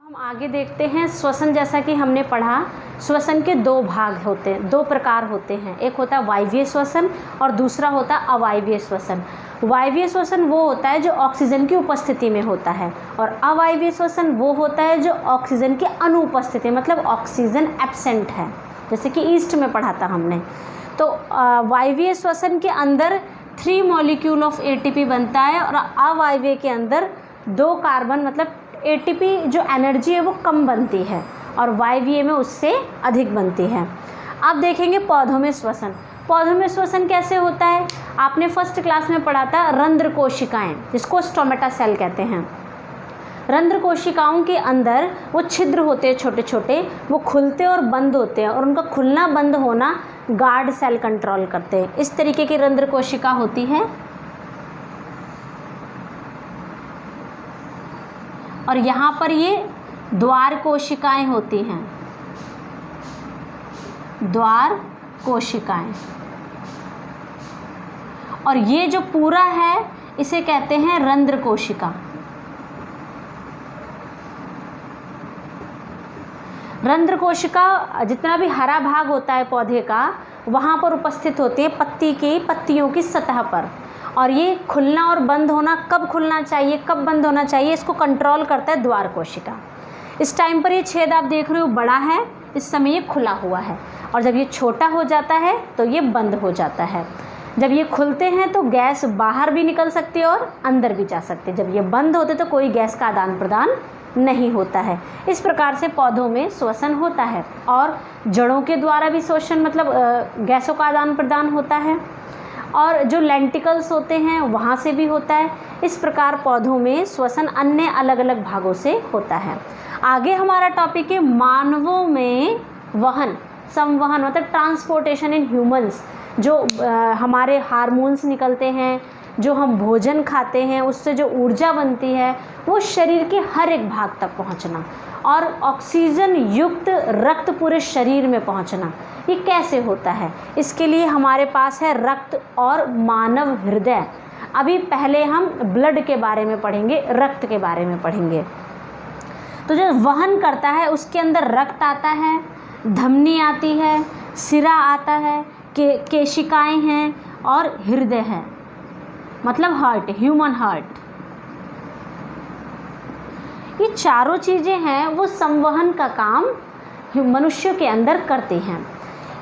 हम आगे देखते हैं श्वसन। जैसा कि हमने पढ़ा, श्वसन के दो भाग होते हैं, दो प्रकार होते हैं। एक होता है वायवीय श्वसन और दूसरा होता है अवायवीय श्वसन। वायवीय श्वसन वो होता है जो ऑक्सीजन की उपस्थिति में होता है, और अवायवीय श्वसन वो होता है जो ऑक्सीजन की अनुपस्थिति, मतलब ऑक्सीजन एब्सेंट है, जैसे कि ईस्ट में पढ़ा था हमने। तो वायवीय श्वसन के अंदर 3 मॉलिक्यूल ऑफ एटीपी बनता है, और अवायवीय के अंदर 2 कार्बन, मतलब एटीपी जो एनर्जी है वो कम बनती है, और वायवीय में उससे अधिक बनती है। अब देखेंगे पौधों में श्वसन। पौधों में श्वसन कैसे होता है? आपने फर्स्ट क्लास में पढ़ा था रंध्र कोशिकाएं, जिसको स्टोमेटा सेल कहते हैं। रंध्र कोशिकाओं के अंदर वो छिद्र होते हैं छोटे छोटे, वो खुलते और बंद होते हैं, और उनका खुलना बंद होना गार्ड सेल कंट्रोल करते हैं। इस तरीके की रंध्र कोशिका होती है। और यहाँ पर ये द्वार कोशिकाएं होती हैं, द्वार कोशिकाएं। और ये जो पूरा है इसे कहते हैं रंध्र कोशिका। रंध्र कोशिका जितना भी हरा भाग होता है पौधे का, वहाँ पर उपस्थित होती है पत्तियों की सतह पर। और ये खुलना और बंद होना, कब खुलना चाहिए कब बंद होना चाहिए, इसको कंट्रोल करता है द्वार कोशिका। इस टाइम पर ये छेद आप देख रहे हो बड़ा है, इस समय ये खुला हुआ है, और जब ये छोटा हो जाता है तो ये बंद हो जाता है। जब ये खुलते हैं तो गैस बाहर भी निकल सकती है और अंदर भी जा सकती है। जब ये बंद होते तो कोई गैस का आदान प्रदान नहीं होता है। इस प्रकार से पौधों में श्वसन होता है, और जड़ों के द्वारा भी श्वसन, मतलब गैसों का आदान प्रदान होता है, और जो लेंटिकल्स होते हैं वहाँ से भी होता है। इस प्रकार पौधों में श्वसन अन्य अलग अलग भागों से होता है। आगे हमारा टॉपिक है मानवों में वहन, संवहन, मतलब ट्रांसपोर्टेशन इन ह्यूमंस। जो हमारे हार्मोन्स निकलते हैं, जो हम भोजन खाते हैं, उससे जो ऊर्जा बनती है, वो शरीर के हर एक भाग तक पहुंचना, और ऑक्सीजन युक्त रक्त पूरे शरीर में पहुंचना, ये कैसे होता है? इसके लिए हमारे पास है रक्त और मानव हृदय। अभी पहले हम ब्लड के बारे में पढ़ेंगे, रक्त के बारे में पढ़ेंगे। तो जो वहन करता है उसके अंदर रक्त आता है, धमनी आती है, सिरा आता है, केशिकाएं हैं, और हृदय है, मतलब हार्ट, ह्यूमन हार्ट। ये चारों चीज़ें हैं वो संवहन का काम मनुष्य के अंदर करते हैं।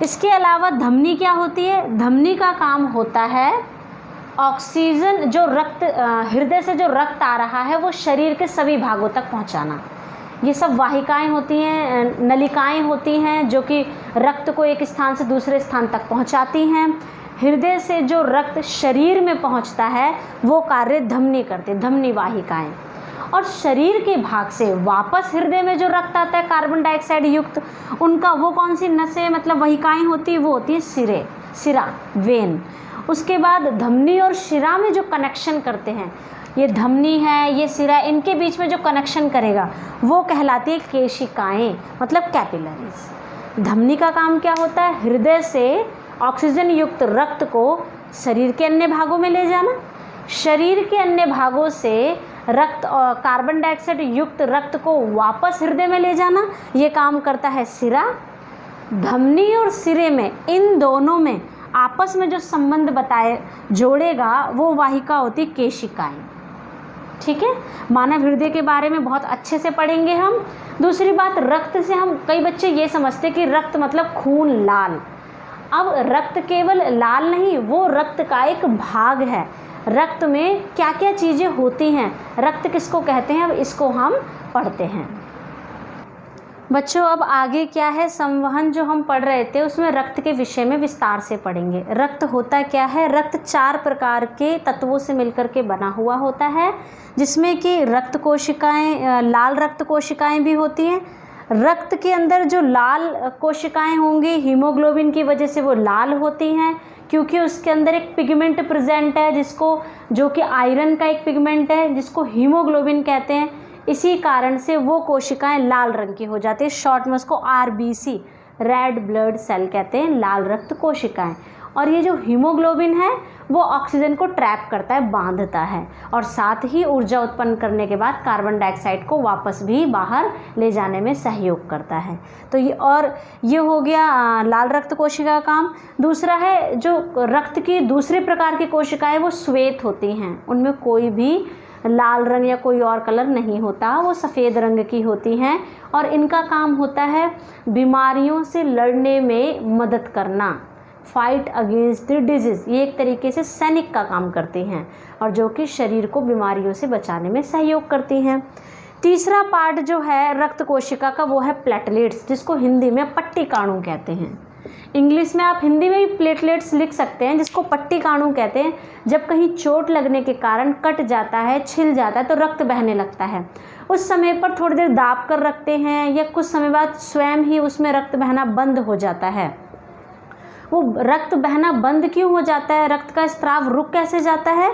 इसके अलावा धमनी क्या होती है? धमनी का काम होता है ऑक्सीजन, जो रक्त हृदय से जो रक्त आ रहा है वो शरीर के सभी भागों तक पहुंचाना। ये सब वाहिकाएं होती हैं, नलिकाएं होती हैं, जो कि रक्त को एक स्थान से दूसरे स्थान तक पहुंचाती हैं। हृदय से जो रक्त शरीर में पहुंचता है वो कार्य धमनी करते, धमनी वाहिकाएं। और शरीर के भाग से वापस हृदय में जो रक्त आता है कार्बन डाइऑक्साइड युक्त, उनका वो कौन सी नसें, मतलब वाहिकाएं होती है, वो होती है सिरा, वेन। उसके बाद धमनी और शिरा में जो कनेक्शन करते हैं, ये धमनी है, ये सिरा, इनके बीच में जो कनेक्शन करेगा वो कहलाती है केशिकाएं, मतलब कैपिलरीज। धमनी का काम क्या होता है? हृदय से ऑक्सीजन युक्त रक्त को शरीर के अन्य भागों में ले जाना, शरीर के अन्य भागों से रक्त और कार्बन डाइऑक्साइड युक्त रक्त को वापस हृदय में ले जाना, ये काम करता है सिरा। धमनी और सिरे में, इन दोनों में आपस में जो संबंध बताए जोड़ेगा वो वाहिका होती केशिकाएं। ठीक है, मानव हृदय के बारे में बहुत अच्छे से पढ़ेंगे हम। दूसरी बात, रक्त से हम, कई बच्चे ये समझते कि रक्त मतलब खून लाल। अब रक्त केवल लाल नहीं, वो रक्त का एक भाग है। रक्त में क्या क्या चीज़ें होती हैं, रक्त किसको कहते हैं, अब इसको हम पढ़ते हैं। बच्चों अब आगे क्या है, संवहन जो हम पढ़ रहे थे उसमें रक्त के विषय में विस्तार से पढ़ेंगे। रक्त होता क्या है? रक्त 4 प्रकार के तत्वों से मिलकर के बना हुआ होता है, जिसमें कि रक्त कोशिकाएं, लाल रक्त कोशिकाएं भी होती हैं। रक्त के अंदर जो लाल कोशिकाएं होंगी, हीमोग्लोबिन की वजह से वो लाल होती हैं, क्योंकि उसके अंदर एक पिगमेंट प्रेजेंट है, जो कि आयरन का एक पिगमेंट है, जिसको हीमोग्लोबिन कहते हैं। इसी कारण से वो कोशिकाएं लाल रंग की हो जाती है। शॉर्ट में उसको RBC, रेड ब्लड सेल कहते हैं, लाल रक्त कोशिकाएं। और ये जो हीमोग्लोबिन है वो ऑक्सीजन को ट्रैप करता है, बांधता है, और साथ ही ऊर्जा उत्पन्न करने के बाद कार्बन डाइऑक्साइड को वापस भी बाहर ले जाने में सहयोग करता है। तो ये हो गया लाल रक्त कोशिका का काम। दूसरा है जो रक्त की दूसरे प्रकार की कोशिकाएं वो श्वेत होती हैं, उनमें कोई भी लाल रंग या कोई और कलर नहीं होता, वो सफ़ेद रंग की होती हैं, और इनका काम होता है बीमारियों से लड़ने में मदद करना, फाइट अगेंस्ट द डिजीज़। ये एक तरीके से सैनिक का काम करती हैं और जो कि शरीर को बीमारियों से बचाने में सहयोग करती हैं। तीसरा पार्ट जो है रक्त कोशिका का वो है प्लेटलेट्स, जिसको हिंदी में पट्टिकाणु कहते हैं। इंग्लिश में आप हिंदी में भी प्लेटलेट्स लिख सकते हैं, जिसको पट्टिकाणु कहते हैं। जब कहीं चोट लगने के कारण कट जाता है, छिल जाता है तो रक्त बहने लगता है, उस समय पर थोड़ी देर दाब कर रखते हैं या कुछ समय बाद स्वयं ही उसमें रक्त बहना बंद हो जाता है। वो रक्त बहना बंद क्यों हो जाता है, रक्त का स्त्राव रुक कैसे जाता है,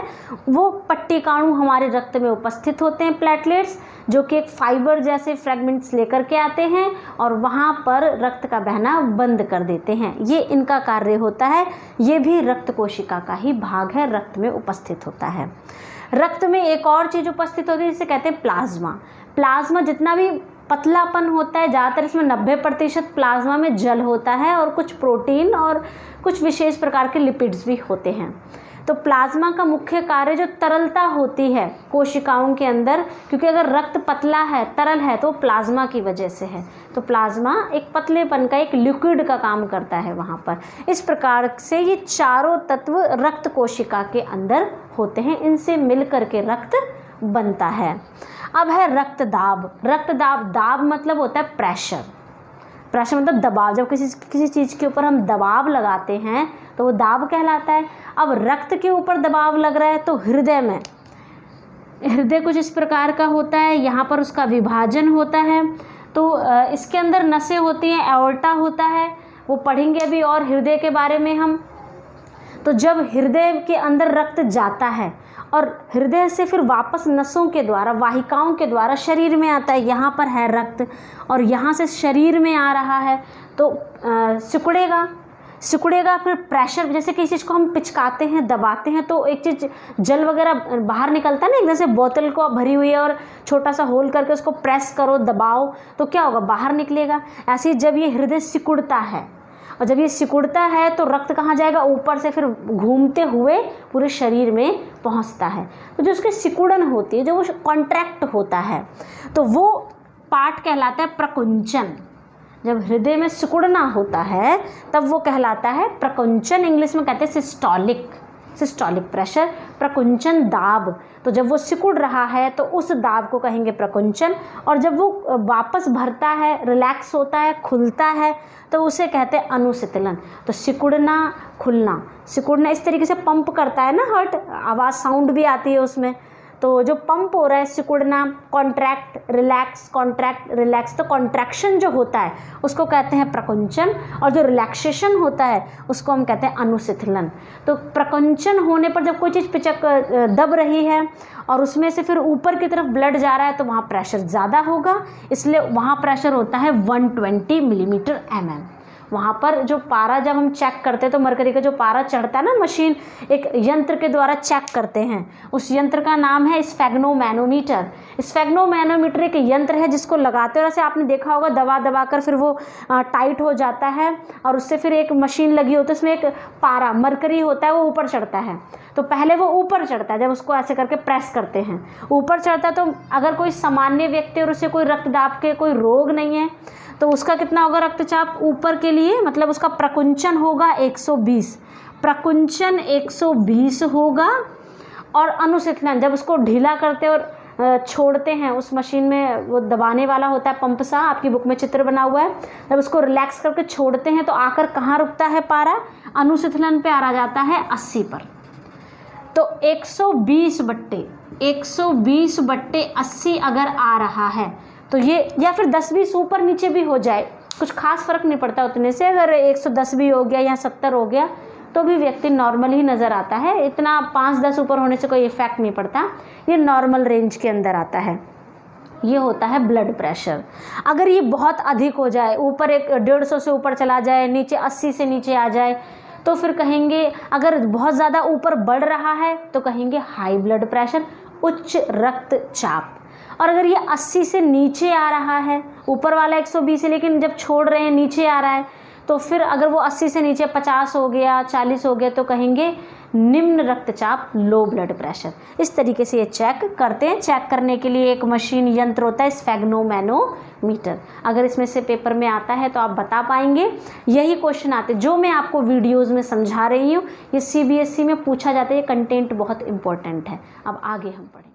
वो पट्टिकाणु हमारे रक्त में उपस्थित होते हैं, प्लेटलेट्स, जो कि एक फाइबर जैसे फ्रैगमेंट्स लेकर के आते हैं और वहाँ पर रक्त का बहना बंद कर देते हैं। ये इनका कार्य होता है, ये भी रक्त कोशिका का ही भाग है, रक्त में उपस्थित होता है। रक्त में एक और चीज़ उपस्थित होती है जिसे कहते हैं प्लाज्मा। प्लाज्मा जितना भी पतलापन होता है, ज़्यादातर इसमें 90% प्लाज्मा में जल होता है और कुछ प्रोटीन और कुछ विशेष प्रकार के लिपिड्स भी होते हैं। तो प्लाज्मा का मुख्य कार्य जो तरलता होती है कोशिकाओं के अंदर, क्योंकि अगर रक्त पतला है, तरल है, तो प्लाज्मा की वजह से है, तो प्लाज्मा एक पतलेपन का, एक लिक्विड का काम करता है वहाँ पर। इस प्रकार से ये चारों तत्व रक्त कोशिका के अंदर होते हैं, इनसे मिलकर के रक्त बनता है। अब है रक्तदाब। रक्तदाब, दाब मतलब होता है प्रेशर, प्रेशर मतलब दबाव। जब किसी चीज़ के ऊपर हम दबाव लगाते हैं तो वो दाब कहलाता है। अब रक्त के ऊपर दबाव लग रहा है तो हृदय कुछ इस प्रकार का होता है, यहाँ पर उसका विभाजन होता है, तो इसके अंदर नसें होती हैं, एओर्टा होता है, वो पढ़ेंगे अभी और हृदय के बारे में हम। तो जब हृदय के अंदर रक्त जाता है और हृदय से फिर वापस नसों के द्वारा, वाहिकाओं के द्वारा शरीर में आता है, यहाँ पर है रक्त और यहाँ से शरीर में आ रहा है, तो सिकुड़ेगा, फिर प्रेशर, जैसे किसी चीज़ को हम पिचकाते हैं, दबाते हैं तो एक चीज़ जल वगैरह बाहर निकलता है ना, एक जैसे बोतल को भरी हुई है और छोटा सा होल करके उसको प्रेस करो, दबाओ, तो क्या होगा, बाहर निकलेगा। ऐसे ही जब ये हृदय सिकुड़ता है, और जब ये सिकुड़ता है तो रक्त कहाँ जाएगा, ऊपर से फिर घूमते हुए पूरे शरीर में पहुँचता है। तो जो उसकी सिकुड़न होती है, जो वो कॉन्ट्रैक्ट होता है, तो वो पार्ट कहलाता है प्रकुंचन। जब हृदय में सिकुड़ना होता है तब वो कहलाता है प्रकुंचन। इंग्लिश में कहते हैं सिस्टोलिक प्रेशर, प्रकुंचन दाब। तो जब वो सिकुड़ रहा है तो उस दाब को कहेंगे प्रकुंचन, और जब वो वापस भरता है, रिलैक्स होता है, खुलता है, तो उसे कहते हैं अनुशीतलन। तो सिकुड़ना, खुलना, सिकुड़ना इस तरीके से पंप करता है ना हार्ट, आवाज़ साउंड भी आती है उसमें। तो जो पंप हो रहा है, सिकुड़ना, कॉन्ट्रैक्ट रिलैक्स, तो कॉन्ट्रैक्शन जो होता है उसको कहते हैं प्रकुंचन, और जो रिलैक्सेशन होता है उसको हम कहते हैं अनुशीतलन। तो प्रकुंचन होने पर जब कोई चीज़ दब रही है और उसमें से फिर ऊपर की तरफ ब्लड जा रहा है तो वहाँ प्रेशर ज़्यादा होगा, इसलिए वहाँ प्रेशर होता है 120 मिलीमीटर mm। वहाँ पर जो पारा जब हम चेक करते हैं तो मरकरी का जो पारा चढ़ता है ना, मशीन एक यंत्र के द्वारा चेक करते हैं, उस यंत्र का नाम है स्फेग्नोमैनोमीटर। स्फेग्नोमैनोमीटर एक यंत्र है जिसको लगाते हैं, वैसे आपने देखा होगा दबा कर फिर वो टाइट हो जाता है और उससे फिर एक मशीन लगी होती है, उसमें एक पारा मरकरी होता है, वो ऊपर चढ़ता है। तो पहले वो ऊपर चढ़ता है, जब उसको ऐसे करके प्रेस करते हैं ऊपर चढ़ता है, तो अगर कोई सामान्य व्यक्ति और उसे कोई रक्तदाब के कोई रोग नहीं है तो उसका कितना होगा रक्तचाप ऊपर के लिए, मतलब उसका प्रकुंचन होगा 120, प्रकुंचन 120 होगा। और अनुशीतलन, जब उसको ढीला करते और छोड़ते हैं उस मशीन में, वो दबाने वाला होता है पंप सा, आपकी बुक में चित्र बना हुआ है, जब उसको रिलैक्स करके छोड़ते हैं तो आकर कहाँ रुकता है पारा, अनुशीतलन पे आ जाता है 80 पर। तो 120/80 अगर आ रहा है तो ये, या फिर 10-20 ऊपर नीचे भी हो जाए, कुछ खास फर्क नहीं पड़ता उतने से। अगर 110 भी हो गया या 70 हो गया तो भी व्यक्ति नॉर्मल ही नज़र आता है, इतना 5-10 ऊपर होने से कोई इफेक्ट नहीं पड़ता, ये नॉर्मल रेंज के अंदर आता है। ये होता है ब्लड प्रेशर। अगर ये बहुत अधिक हो जाए, ऊपर 150 से ऊपर चला जाए, नीचे 80 से नीचे आ जाए, तो फिर कहेंगे अगर बहुत ज़्यादा ऊपर बढ़ रहा है तो कहेंगे हाई ब्लड प्रेशर, उच्च रक्तचाप। और अगर ये 80 से नीचे आ रहा है, ऊपर वाला 120 है लेकिन जब छोड़ रहे हैं नीचे आ रहा है, तो फिर अगर वो 80 से नीचे 50 हो गया, 40 हो गया तो कहेंगे निम्न रक्तचाप, लो ब्लड प्रेशर। इस तरीके से ये चेक करते हैं। चेक करने के लिए एक मशीन यंत्र होता है स्फेग्नोमैनोमीटर। अगर इसमें से पेपर में आता है तो आप बता पाएंगे। यही क्वेश्चन आते जो मैं आपको वीडियोस में समझा रही हूँ, ये CBSE में पूछा जाता है। ये कंटेंट बहुत इंपॉर्टेंट है। अब आगे हम पढ़ेंगे।